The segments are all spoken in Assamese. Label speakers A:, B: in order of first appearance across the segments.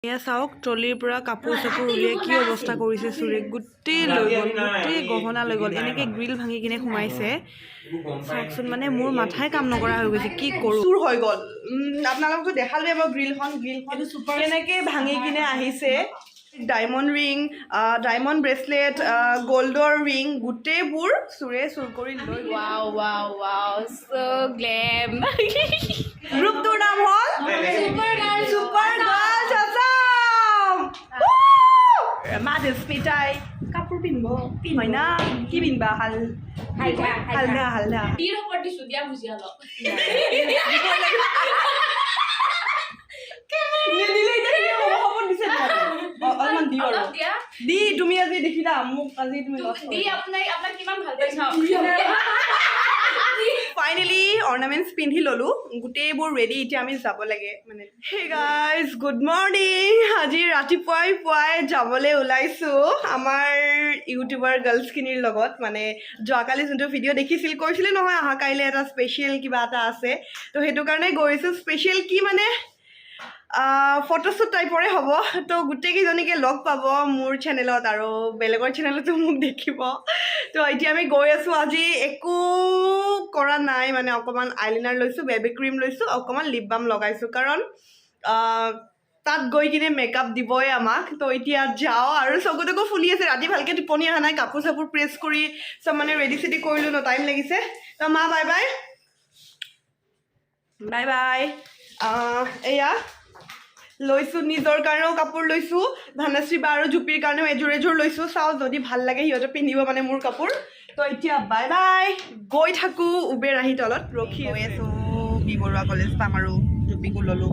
A: এয়া চাওক ট্ৰলিৰ পৰা কাপোৰ চাপোৰ উলিয়াই কি অৱস্থা কৰিছে চুৰে গোটেই লৈ গ'ল গোটেই গহনা লৈ গ'ল এনেকৈ গ্ৰিল ভাঙি কিনে সোমাইছে চাওকচোন মানে মোৰ মাথাই কাম নকৰা হৈ গৈছে কি কৰোঁ চুৰ হৈ গ'ল আপোনালোকতো দেখালোৱে মই গ্ৰিলখন কেনেকৈ ভাঙি কিনে আহিছে ডায়মণ্ড ৰিং ডায়মণ্ড ব্ৰেচলেট গ'ল্ডৰ ৰিং গোটেইবোৰ চুৰে চুৰ কৰি লৈ
B: Wow, wow, wow. So glam.
A: গ্ৰুপটোৰ নাম হ'ল Super Girls Assam! স্মিতাই কাপোৰ পিন্ধিব হয় না কি পিন্ধিবা হালধা হালধা দি তুমি আজি দেখিলা মোক আজি তুমি ফাইনেলি অৰ্নামেণ্টছ পিন্ধি ল'লোঁ গোটেইবোৰ ৰেডি এতিয়া আমি যাব লাগে মানে হে গাইজ গুড মৰ্ণিং আজি ৰাতিপুৱাই যাবলৈ ওলাইছোঁ আমাৰ ইউটিউবাৰ গাৰ্লছখিনিৰ লগত মানে যোৱাকালি যোনটো ভিডিঅ' দেখিছিল কৈছিলে নহয় অহা কাইলৈ এটা স্পেচিয়েল কিবা এটা আছে তো সেইটো কাৰণে গৈছোঁ স্পেচিয়েল কি মানে ফটোশ্বুট টাইপৰে হ'ব তো গোটেইকেইজনীকে লগ পাব মোৰ চেনেলত আৰু বেলেগৰ চেনেলতো মোক দেখিব তো এতিয়া আমি গৈ আছোঁ আজি একো কৰা নাই মানে অকণমান আইলাইনাৰ লৈছোঁ বেবী ক্ৰীম লৈছোঁ অকণমান লিপ বাম লগাইছোঁ কাৰণ তাত গৈ কিনে মেকআপ দিবই আমাক তো এতিয়া যাওঁ আৰু চকুতকো ফুলি আছে ৰাতি ভালকৈ টোপনি অহা নাই কাপোৰ চাপোৰ প্ৰেছ কৰি চব মানে ৰেডি চেডি কৰিলোঁ ন টাইম লাগিছে তো মা বাই বাই বাই বাই এয়া লৈছোঁ নিজৰ কাৰণেও কাপোৰ লৈছোঁ ধনশ্ৰী বা আৰু জুপিৰ কাৰণেও এযোৰ লৈছোঁ চাওঁ যদি ভাল লাগে সিহঁতে পিন্ধিব মানে মোৰ কাপোৰ তো এতিয়া বাই বাই গৈ থাকোঁ উবেৰ আহি তলত ৰখি গৈ আছোঁ বি বৰুৱা কলেজ পাম আৰু জুপিকো ল'লোঁ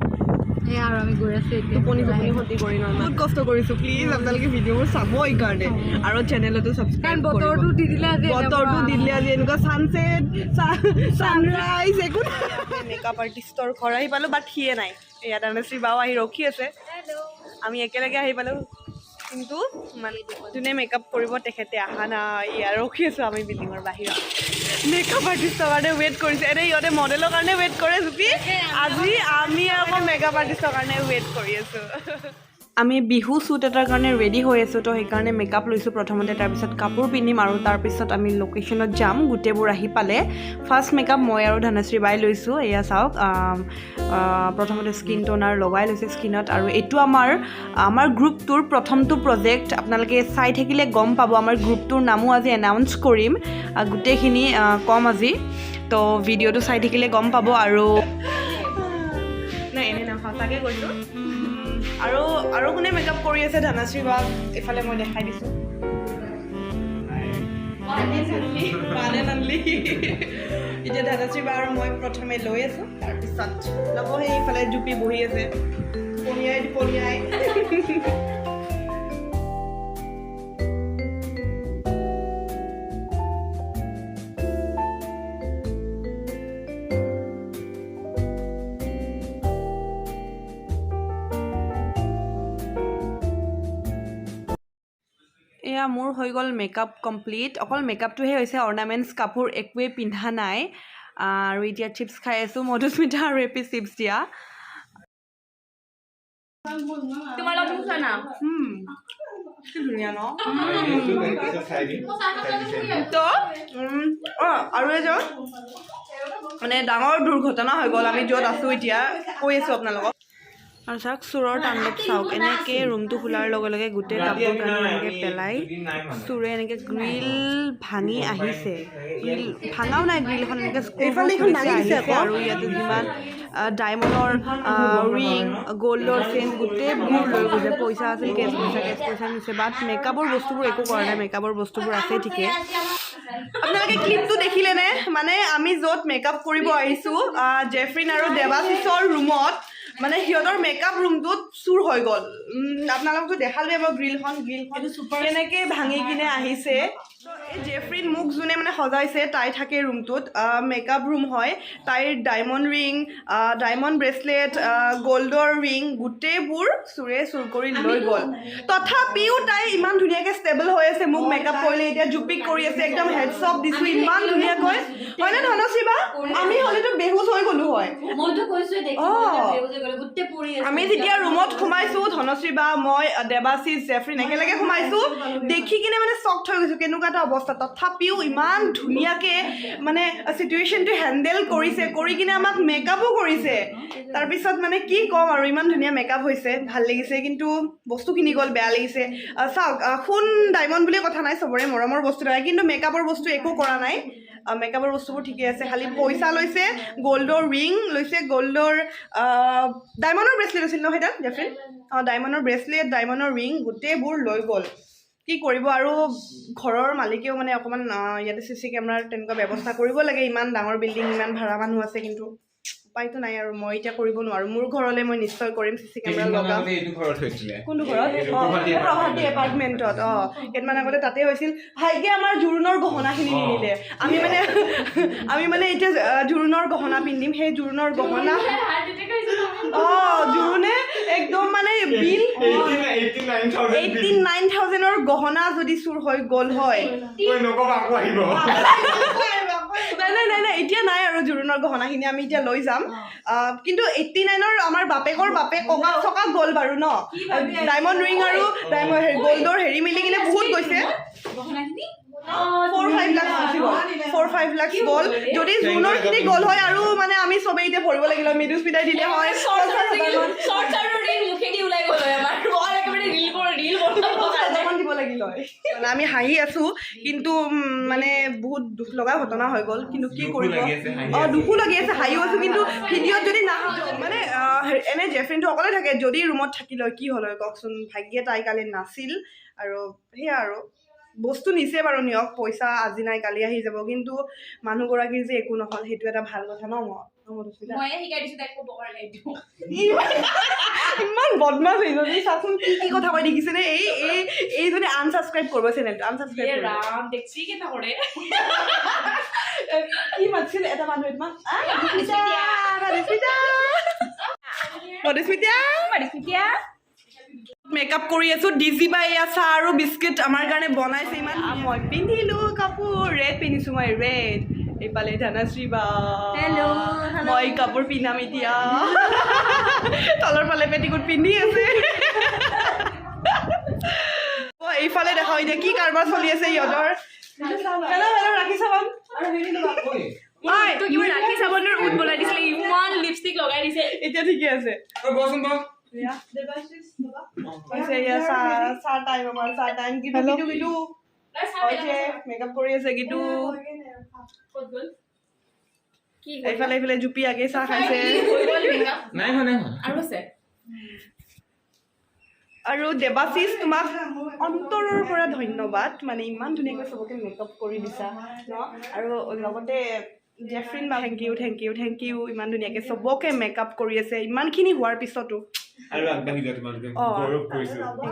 A: টোপনি ক্ষতি কৰি নয় বহুত কষ্ট কৰিছোঁ প্লিজ আপোনালোকে ভিডিঅ'বোৰ চাব এইকাৰণে আৰু চেনেলতো ছাবস্ক্ৰাইব বতৰটো দি দিলে আজি এনেকুৱা ছানছেট ছানৰাইজ একো মেকআপ আৰ্টিষ্টৰ ঘৰ আহি পালোঁ বাট সিয়ে নাই এয়া ধনশ্ৰী বাও আহি ৰখি আছে আমি একেলগে আহি পালোঁ কিন্তু মানে যোনে মেকআপ কৰিব তেখেতে অহা নাই এয়া ৰখি আছোঁ আমি বিল্ডিঙৰ বাহিৰত মেকআপ আৰ্টিষ্টৰ কাৰণে ৱেইট কৰিছে এনে সিহঁতে মডেলৰ কাৰণে ৱেইট কৰে জুপি আজি আমি আকৌ মেকআপ আৰ্টিষ্টৰ কাৰণে ৱেইট কৰি আছোঁ আমি বিহু শ্বুট এটাৰ কাৰণে ৰেডি হৈ আছোঁ তো সেইকাৰণে মেকআপ লৈছোঁ প্ৰথমতে তাৰপিছত কাপোৰ পিন্ধিম আৰু তাৰপিছত আমি লোকেশ্যনত যাম গোটেইবোৰ আহি পালে ফাৰ্ষ্ট মেকআপ মই আৰু ধনশ্ৰী বাই লৈছোঁ এয়া চাওক প্ৰথমতে স্কিন টোনাৰ লগাই লৈছে স্কিনত আৰু এইটো আমাৰ গ্ৰুপটোৰ প্ৰথমটো প্ৰজেক্ট আপোনালোকে চাই থাকিলে গম পাব আমাৰ গ্ৰুপটোৰ নামো আজি এনাউন্স কৰিম গোটেইখিনি কম আজি তো ভিডিঅ'টো চাই থাকিলে গম পাব আৰু নাই এনে না সঁচাকৈ কৈছোঁ আৰু কোনে মেকআপ কৰি আছে ধনশ্ৰী বাক এইফালে মই দেখাই দিছোঁ এতিয়া ধনশ্ৰী বা আৰু মই প্ৰথমে লৈ আছোঁ তাৰপিছত ল'ব সেইফালে জুপি বহি আছে পনিয়াই এয়া মোৰ হৈ গ'ল মেকআপ কমপ্লিট অকল মেকআপটোহে হৈছে অৰ্নামেণ্টছ কাপোৰ একোৱেই পিন্ধা নাই আৰু এতিয়া চিপছ খাই আছোঁ মধুস্মিতা আৰু এপি চিপছ দিয়া ধুনীয়া ন তো আৰু এজন মানে ডাঙৰ দুৰ্ঘটনা হৈ গ'ল আমি য'ত আছোঁ এতিয়া কৈ আছোঁ আপোনালোকক আৰু চাওক চোৰৰ তাণ্ডৱ চাওক এনেকৈ ৰুমটো খোলাৰ লগে লগে গোটেই কাপোৰ কানি এনেকৈ পেলাই চোৰে এনেকৈ গ্ৰিল ভাঙি আহিছে গ্ৰিল ভাঙাও নাই গ্ৰিলখন এনেকৈ আহিছে আৰু ইয়াতে যিমান ডায়মণ্ডৰ ৰিং গ'ল্ডৰ চেইন গোটেইবোৰ লৈ গৈছে পইচা আছিল কেছ পইচা নিছে বাট মেকআপৰ বস্তুবোৰ একো কৰা নাই মেকআপৰ বস্তুবোৰ আছে ঠিকে আপোনালোকে ক্লিপটো দেখিলেনে মানে আমি য'ত মেকআপ কৰিব আহিছোঁ জেফ্ৰিন আৰু দেৱাশিষৰ ৰুমত মানে সিহঁতৰ মেকআপ ৰুমটোত চুৰ হৈ গ'ল আপোনালোকতো দেখালোৱে মই গ্ৰিলখন কেনেকৈ ভাঙি কিনে আহিছে এই জেফ্ৰিন মোক যোনে মানে সজাইছে তাই থাকে ৰুমটোত মেকআপ ৰুম হয় তাইৰ ডায়মণ্ড ৰিং ডায়মণ্ড ব্ৰেচলেট গ'ল্ডৰ ৰিং গোটেইবোৰ চোৰে চুৰ কৰি লৈ গ'ল তথাপিও তাই ইমান ধুনীয়াকৈ ষ্টেবল হৈ আছে মোক মেকআপ কৰিলে এতিয়া জুপিক কৰি আছে একদম হেডছ অফ দিছোঁ ইমান ধুনীয়াকৈ হয়নে ধনশ্ৰী বা আমি হ'লেতো বেহুচ হৈ গ'লো হয় আমি যেতিয়া ৰুমত সোমাইছোঁ ধনশ্ৰী বা মই দেৱাশীষ জেফ্ৰিন একেলগে সোমাইছোঁ দেখি কিনে মানে চক হৈ গৈছোঁ কেনেকুৱা এটা অৱস্থা তথাপিও ইমান ধুনীয়াকৈ মানে চিটুৱেশ্যনটো হেণ্ডেল কৰিছে কৰি কিনে আমাক মেকআপো কৰিছে তাৰপিছত মানে কি ক'ম আৰু ইমান ধুনীয়া মেকআপ হৈছে ভাল লাগিছে কিন্তু বস্তু কিনি গ'ল বেয়া লাগিছে চাওক সোণ ডায়মণ্ড বুলি কথা নাই চবৰে মৰমৰ বস্তু নাই কিন্তু মেকআপৰ বস্তু একো কৰা নাই মেকআপৰ বস্তুবোৰ ঠিকে আছে খালি পইচা লৈছে গ'ল্ডৰ ৰিং লৈছে গ'ল্ডৰ ডায়মণ্ডৰ ব্ৰেচলেট আছিল নহয় তাত জেফ্ৰিন ডায়মণ্ডৰ ব্ৰেচলেট ডায়মণ্ডৰ ৰিং গোটেইবোৰ লৈ গ'ল কি কৰিব আৰু ঘৰৰ মালিকেও মানে অকণমান ইয়াতে চি চি কেমেৰাৰ তেনেকুৱা ব্যৱস্থা কৰিব লাগে ইমান ডাঙৰ বিল্ডিং ইমান ভাড়া মানুহ আছে কিন্তু উপায়তো নাই আৰু মই এতিয়া কৰিব নোৱাৰোঁ মোৰ ঘৰলৈ মই নিশ্চয় কৰিম চি চি কেমেৰা লগাম কোনটো ঘৰত প্ৰভাতী এপাৰ্টমেণ্টত কেইদিনমান আগতে তাতে হৈছিল ভাগ্যে আমাৰ জোৰোণৰ গহনাখিনি নিনিলে আমি মানে এতিয়া জোৰোণৰ গহনা পিন্ধিম সেই জোৰোণৰ গহনা জোৰোণে একদম মানে বিল 89,000ৰ গহনা যদি চুৰ হৈ গ'ল হয় নাই এতিয়া নাই আৰু জোৰোণৰ গহনাখিনি আমি এতিয়া লৈ যাম কিন্তু 89ৰ আমাৰ বাপেক ককা চকা গ'ল বাৰু ন ডায়মণ্ড ৰিং আৰু গ'ল্ডৰ হেৰি মিলি কিনে বহুত গৈছে 4-5 লাখ গুচি গ'ল 4-5 লাখ গ'ল যদি জোৰোণৰখিনি গ'ল হয় আৰু মানে আমি চবেই এতিয়া ভৰিব লাগিল হয় মৃদুজ পিতাই দিলে হয় দিব লাগিল হয় মানে আমি হাঁহি আছো কিন্তু মানে বহুত দুখ লগা ঘটনা হৈ গ'ল কিন্তু কি কৰিব দুখো লাগি আছে হাঁহিও আছো কিন্তু ভিডিঅ'ত যদি মানে এনে জেফ্ৰিনটো অকলে থাকে যদি ৰুমত থাকিল হয় কি হ'ল হয় কওকচোন ভাগ্যে তাই কালি নাছিল আৰু সেয়া আৰু বস্তু নিছে বাৰু নিয়ক পইচা আজি নাই কালি আহি যাব কিন্তু মানুহগৰাকীৰ যে একো নহ'ল সেইটো এটা ভাল কথা ন ইমান বদমাছ হৈছিল চাচোন কি কথা কৈ দেখিছেনে এইজনে আনছাবস্ক্ৰাইব কৰিব চেনেলটো আনছাবস্ক্ৰাইব কি মাতিছিল এটা মানুহে তোমাক মেকআপ কৰি আছো ডিজি বাই চাহ আৰু বিস্কিট আমাৰ কাৰণে বনাইছে ইমান মই পিন্ধিলো কাপোৰ ৰেড পিন্ধিছো মই ৰেড এইফালে ধনশ্ৰী বা মই কাপোৰ পিন্ধাম এতিয়া তলৰ ফালে পেটিকোট পিন্ধি আছে এইফালে দেখাও এতিয়া কি কাৰবাৰ চলি আছে ইহঁতৰ ৰাখি চাবাম ৰাখি চাবনৰ উঠ বনাই দিছিলে ইমান লিপষ্টিক লগাই দিছে এতিয়া ঠিকে আছে মেকআপ কৰি আছে কিন্তু এইফালে এইফালে জুপি আগে চাহ খাইছে আৰু দেৱাশীষ তোমাক অন্তৰৰ পৰা ধন্যবাদ মানে ইমান ধুনীয়াকৈ চবকে মেকআপ কৰি দিছা ন আৰু লগতে জেফ্ৰিন বা থেংক ইউ ইমান ধুনীয়াকৈ চবকে মেকআপ কৰি আছে ইমানখিনি হোৱাৰ পিছতো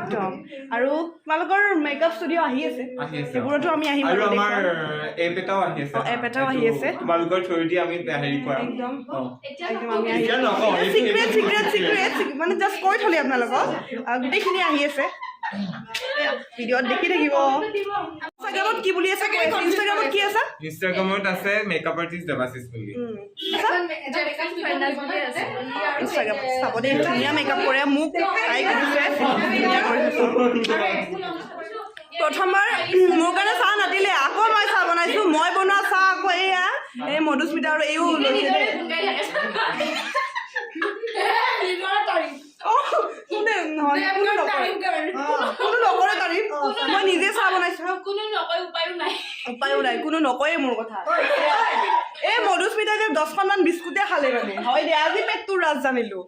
A: একদম আৰু তোমালোকৰ মেকআপ ষ্টুডিঅ' আহি আছে সেইবোৰতো আমি আহিম এপ এটাও আহি আছে মানে জাষ্ট কৈ থলি আপোনালোকক গোটেইখিনি আহি আছে ভিডিঅ'ত দেখি থাকিব ইনষ্টাগ্ৰামত কি বুলি আছে ইনষ্টাগ্ৰামত কি আছে
C: ইনষ্টাগ্ৰামত আছে মেকআপ আৰ্টিষ্ট দেৱাশীষ বুলি
A: ইনষ্টাগ্ৰামত চাব দেই ধুনীয়া মেকআপ কৰে মোক তাই কৰিছে ধুনীয়া কৰিছে প্ৰথমবাৰ মোৰ কাৰণে চাহ নাতিলে আকৌ মই চাহ বনাইছো মই বনোৱা চাহ আকৌ এয়া এই মধুস্মিতা আৰু এইও মই নিজে চাহ বনাইছো উপায়ো নাই কোনো নকয়ে মোৰ কথা এই মধুস্মিতাই যে 10খনমান বিস্কুটে খালে মানে হয় দে আজি পেটটোৰ ৰাজ জানিলো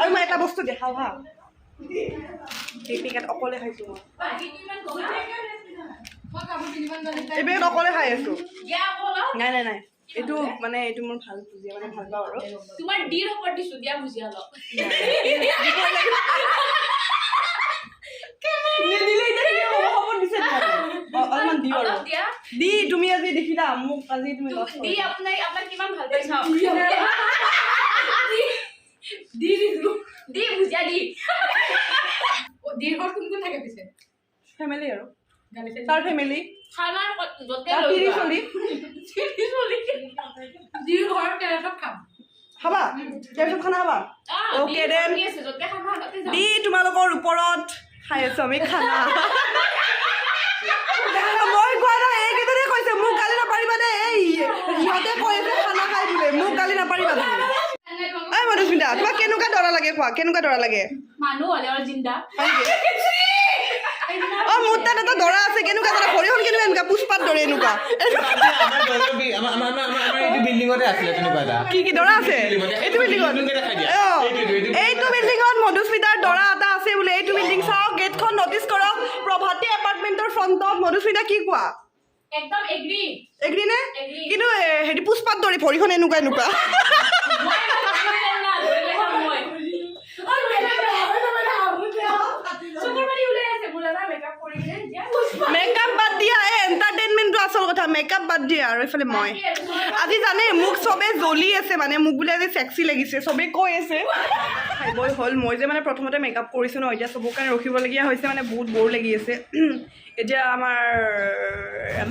A: আৰু মই এটা বস্তু দেখাওঁ হা পেকেট অকলে খাইছো মই এই পেকেট অকলে খাই আছো নাই এইটো মানে এইটো মোৰ ভাল ভুজিয়া মানে ভাল পাওঁ আৰু
B: তোমাৰ ডিৰ ওপৰত দিছো দিয়া ভুজিয়া অলপ
A: মধুস্মিতা মোক আজি তুমি লগ
B: দি আপোনাক কিমান ভাল পাই চাওক দি ভুজিয়া দি দিৰ ঘৰত কোন কোন থাকে পিছে
A: ফেমিলি আৰু তাৰ ফেমিলি
B: খানাৰ য'তে
A: তাৰ
B: লৈ
A: তিৰি চলি
B: দিৰ ঘৰত কেনেকৈ খাম
A: খাবা তাৰপিছত খানা খাবা অ'কে দেন
B: য'তে খাম তাতে যাম
A: দি তোমালোকৰ ওপৰত খাই আছো আমি খানা মই কোৱা নাই এইকেইজনে কৈছে মোক গালি নাপাৰিবা দেই এই ইহঁতে কৈ আছে খানা খাই বোলে মোক গালি নাপাৰিবা তুমি এই মধুস্মিতা তোমাক কেনেকুৱা দৰা লাগে কোৱা কেনেকুৱা দৰা লাগে
B: মানুহ হ'লে আৰু জিন্দা
A: অ মোৰ তাত এটা দৰা আছে কেনেকুৱা দৰা ভৰিখন কেনেকুৱা এনেকুৱা পুষ্পাত দৰে এনেকুৱা
C: এইটো বিল্ডিঙতে আছিলে তেনেকুৱা এটা
A: কি কি দৰা আছে এইটো বিল্ডিঙত এইটো বিল্ডিঙত মধুস্মিতাৰ দৰা এটা আছে বোলে এইটো বিল্ডিং চাওক গেটখন নটিচ কৰক প্ৰভাতী এপাৰ্টমেণ্টৰ ফ্ৰণ্টত মধুস্মিতা কি কোৱা
B: একদম এগ্ৰি
A: এগ্ৰি নে কিন্তু হেৰি পুষ্পাত দৰে ভৰিখন এনেকুৱা এনেকুৱা মেকআপ বাদ দিয়া এণ্টাৰটেইনমেণ্টটো আচল কথা মেকআপ বাদ দিয়া আৰু এইফালে মই আজি জানে মোক চবে জ্বলি আছে মানে মোক বোলে আজি চেক্সি লাগিছে চবে কৈ আছে খাবই হ'ল মই যে মানে প্ৰথমতে মেকআপ কৰিছোঁ ন এতিয়া চবৰ কাৰণে ৰখিবলগীয়া হৈছে মানে বহুত বৰ লাগি আছে এতিয়া আমাৰ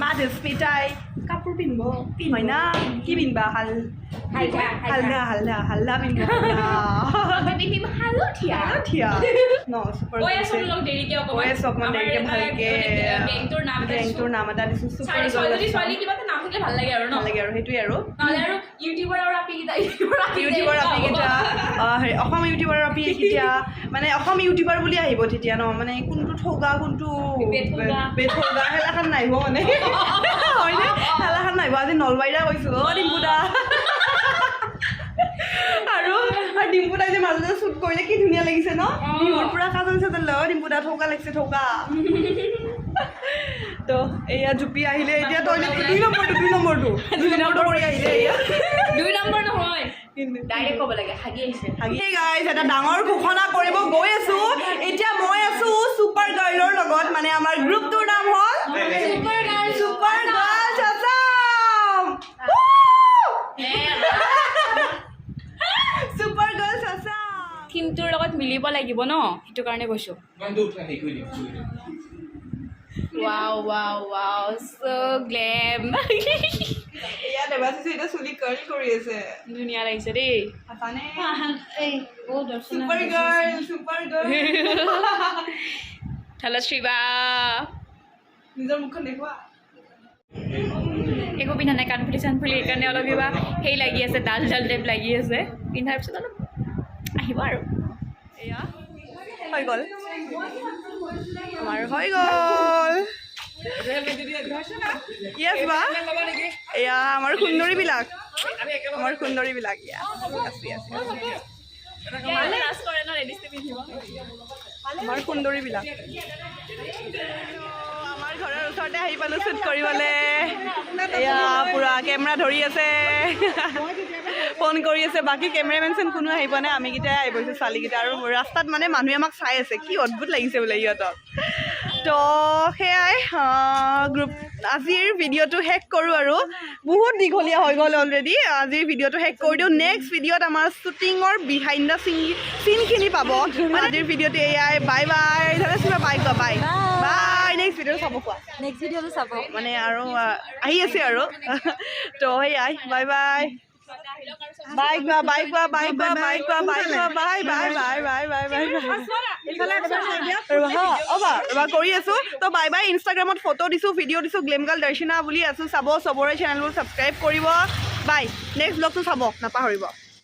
A: মধুস্মিতাই কাপোৰ পিন্ধিব হয় না কি পিন্ধিবা হালধা পিন্ধিব অকণমান দেৰিকে ভালকে বেংকটোৰ নাম এটা দিছোঁ চুপাৰ ভাল লাগে আৰু সেইটোৱে আৰু ইউটিউবৰ আপীকেইটা হেৰি অসম ইউটিউবাৰৰ আপী কেতিয়া মানে অসম ইউটিউবাৰ বুলি আহিব তেতিয়া ন মানে কোনটো ঠগা কোনটো বেঠগা খেলাখন নাহিব মানে হয়নে খেলাখন নাহিব আজি নলবাৰীৰা কৈছোঁ অ ডিম্পুদা আৰু ডিম্পুদাই যে মাজতে শ্বুট কৰিলে কি ধুনীয়া লাগিছে ন বিহুৰ পুৰা কাজল চাজল লয় ডিম্পুদা ঠগা লাগিছে ঠগা তো এয়া জুপি আহিলে এতিয়া তই দুই নম্বৰটো কৰি আহিলে এয়া
B: 2 নম্বৰ নহয় ডাইৰেক্ট ক'ব লাগে হাগি আহিছে
A: গাইজ এটা ডাঙৰ ঘোষণা কৰিব গৈ আছো এতিয়া মই আছো ছুপাৰ গাৰ্লৰ লগত মানে আমাৰ গ্ৰুপটোৰ নাম হ'ল super girls Assam super girls Assam
B: থিমটোৰ লগত মিলিব লাগিব ন সেইটো কাৰণে কৈছোঁ wow so glam
A: এয়া দেৱাশিছে এতিয়া চুলি কাৰ্ল কৰি আছে
B: ধুনীয়া লাগিছে দেই
A: ছুপাৰ গাৰ্ল
B: হেল্ল' শ্ৰীবা
A: নিজৰ মুখখন দেখুওৱা
B: একো পিন্ধা নাই কাণফুলি চানফুলি সেইকাৰণে অলপ কিবা সেই লাগি আছে ডাল টাইপ লাগি আছে পিন্ধাৰ পিছত অলপ আহিব আৰু
A: এয়া হৈ গ'ল আমাৰ হৈ গ'ল য়েছ বা এয়া আমাৰ সুন্দৰীবিলাক আমাৰ সুন্দৰীবিলাক আমাৰ ঘৰৰ ওচৰতে আহি পালোঁ শ্বুট কৰিবলৈ এয়া পূৰা কেমেৰা ধৰি আছে ফোন কৰি আছে বাকী কেমেৰামেন চেন কোনো আহি পোৱা নাই আমিকেইটাই আহি পৰিছোঁ ছোৱালীকেইটা আৰু ৰাস্তাত মানে মানুহে আমাক চাই আছে কি অদ্ভুত লাগিছে বোলে সিহঁতক তো সেয়াই গ্ৰুপ আজিৰ ভিডিঅ'টো শেষ কৰোঁ আৰু বহুত দীঘলীয়া হৈ গ'ল অলৰেডি আজিৰ ভিডিঅ'টো শেষ কৰি দিওঁ নেক্সট ভিডিঅ'ত আমাৰ শ্বুটিঙৰ বিহাইণ্ড দ্য চিনখিনি পাব আজিৰ ভিডিঅ'টো এয়াই বাই বাই ধৰা বাই কোৱা বাই বাই নেক্সট ভিডিঅ'টো চাব কোৱা মানে আৰু আহি আছে আৰু তো সেয়াই বাই বাই কৰি আছো তো বাই বাই ইনষ্টাগ্ৰামত ফটো দিছোঁ ভিডিঅ' দিছোঁ গ্লেম গাৰ্ল দৰ্শনা বুলি আছোঁ চাব চবৰে চেনেলবোৰ ছাবস্ক্ৰাইব কৰিব বাই নেক্সট ব্লগটো চাব নাপাহৰিব